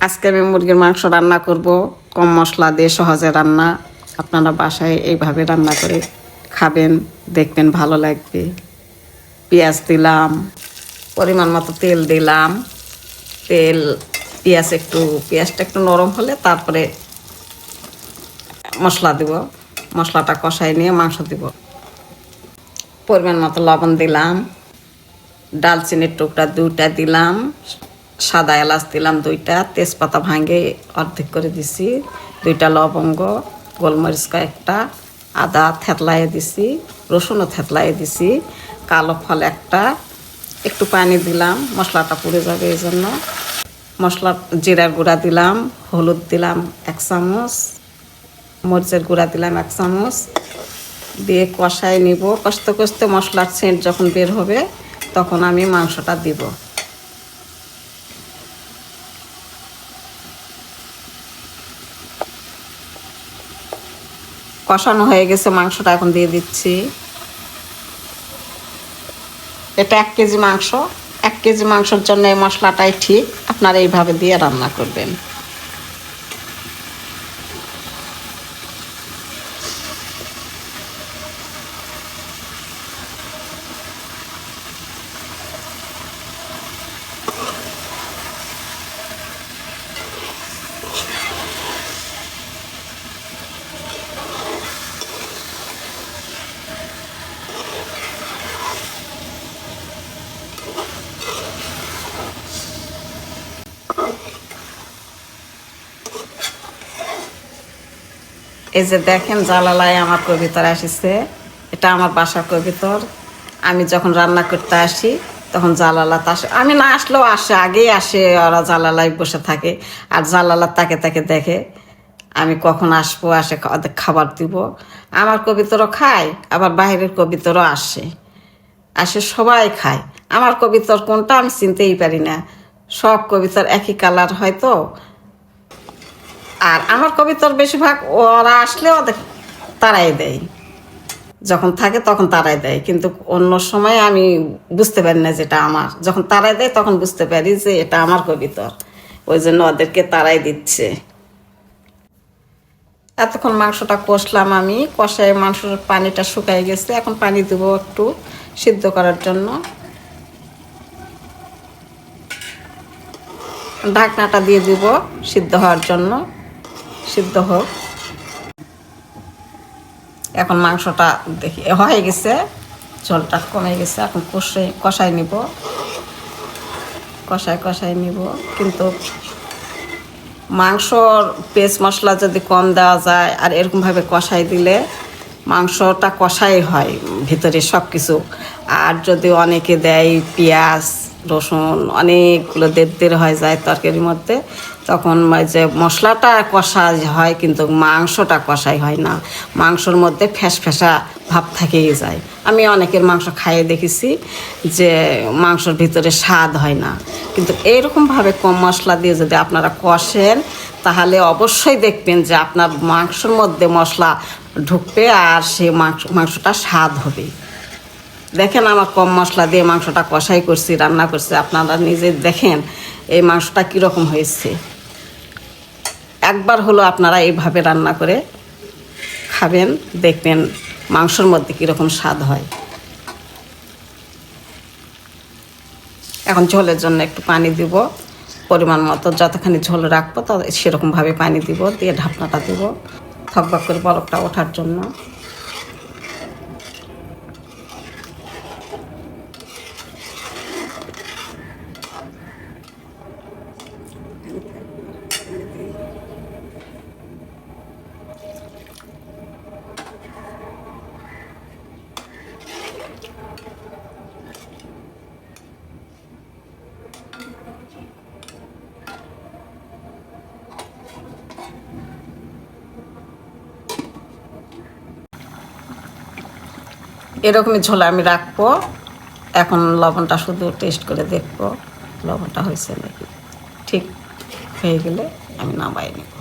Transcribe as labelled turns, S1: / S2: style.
S1: আজকে আমি মুরগির মাংস রান্না করব, কম মশলা দিয়ে সহজে রান্না। আপনারা বাসায় এইভাবে রান্না করে খাবেন, দেখবেন ভালো লাগবে। পেঁয়াজ দিলাম, পরিমাণ মতো তেল দিলাম। পেঁয়াজটা একটু নরম হলে তারপরে মশলা দিব। মশলাটা কষাই নিয়ে মাংস দিব। পরিমাণ মতো লবণ দিলাম, ডালচিনির টুকরা 2টা দিলাম, সাদা এলাচ দিলাম 2টা, তেজপাতা ভাঙে অর্ধেক করে দিছি, 2টা লবঙ্গ, গোলমরিচ কয়েকটা, আদা থেতলাইয়ে দিছি, রসুনও থেতলাইয়ে দিছি, কালো ফল একটা। একটু পানি দিলাম, মশলাটা পুড়ে যাবে এই জন্য। জিরার গুঁড়া দিলাম, হলুদ দিলাম 1 চামচ, মরিচের গুঁড়া দিলাম 1 চামচ দিয়ে কষাই নিব। কষতে কষতে মশলার সেন্ট যখন বের হবে তখন আমি মাংসটা দিব। কষানো হয়ে গেছে, মাংসটা এখন দিয়ে দিচ্ছি। এটা 1 কেজি মাংস। 1 কেজি মাংসের জন্য এই মশলাটাই ঠিক, আপনারা এইভাবে দিয়ে রান্না করবেন। এই যে দেখেন জালালায় আমার কবিতর আসিছে। এটা আমার বাসার কবিতর। আমি যখন রান্না করতে আসি তখন জালালাত আসে। আমি না আসলেও আসে, আগেই আসে, ওরা জালালায় বসে থাকে আর জালালার তাকে তাকে দেখে আমি কখন আসবো, আসে ওদের খাবার দিব। আমার কবিতরও খায়, আবার বাইরের কবিতরও আসে সবাই খায়। আমার কবিতর কোনটা আমি চিনতেই পারি না, সব কবিতর একই কালার হয়তো। আর আমার কবিতর বেশিরভাগ ওরা আসলে ওদের তারাই দেয়, যখন থাকে তখন তারাই দেয়, কিন্তু অন্য সময় আমি বুঝতে পারি না যেটা আমার। যখন তারাই দেয় তখন বুঝতে পারি যে এটা আমার কবিতর, ওই জন্য ওদেরকে তারাই দিচ্ছে। এতক্ষণ মাংসটা কষলাম আমি, কষায় মাংসের পানিটা শুকাই গেছে। এখন পানি দেবো একটু সিদ্ধ করার জন্য। ঢাকনাটা দিয়ে দিব সিদ্ধ হওয়ার জন্য, সিদ্ধ হোক। এখন মাংসটা দেখি হয়ে গেছে, ঝোলটা কমে গেছে। এখন কষাই নিব, কষাই নিব। কিন্তু মাংসর পেঁয়াজ মশলা যদি কম দেওয়া যায় আর এরকমভাবে কষাই দিলে মাংসটা কষাই হয় ভিতরে সব কিছু। আর যদি অনেকে দেয় পেঁয়াজ রসুন অনেকগুলো দের হয়ে যায় তরকারির মধ্যে, তখন যে মশলাটা কষা হয় কিন্তু মাংসটা কষাই হয় না, মাংসর মধ্যে ফ্যাসা ভাব থেকেই যায়। আমি অনেকের মাংস খাইয়ে দেখেছি যে মাংসর ভিতরে স্বাদ হয় না। কিন্তু এইরকমভাবে কম মশলা দিয়ে যদি আপনারা কষেন তাহলে অবশ্যই দেখবেন যে আপনার মাংসর মধ্যে মশলা ঢুকবে আর সেই মাংসটা স্বাদ হবে। দেখেন আমার কম মশলা দিয়ে মাংসটা কষাই করছি, রান্না করছি, আপনারা নিজে দেখেন এই মাংসটা কীরকম হয়েছে। একবার হলো আপনারা এইভাবে রান্না করে খাবেন, দেখবেন মাংসর মধ্যে কীরকম স্বাদ হয়। এখন ঝোলের জন্য একটু পানি দিব, পরিমাণ মতো যতখানি ঝোল রাখবো সেরকমভাবে পানি দিব, দিয়ে ঢাকনাটা দিব থকবক করে বরফটা ওঠার জন্য। এরকমই ঝোলা আমি রাখবো। এখন লবণটা শুধু টেস্ট করে দেখবো লবণটা হয়েছে নাকি। ঠিক হয়ে গেলে আমি নামাই নেব।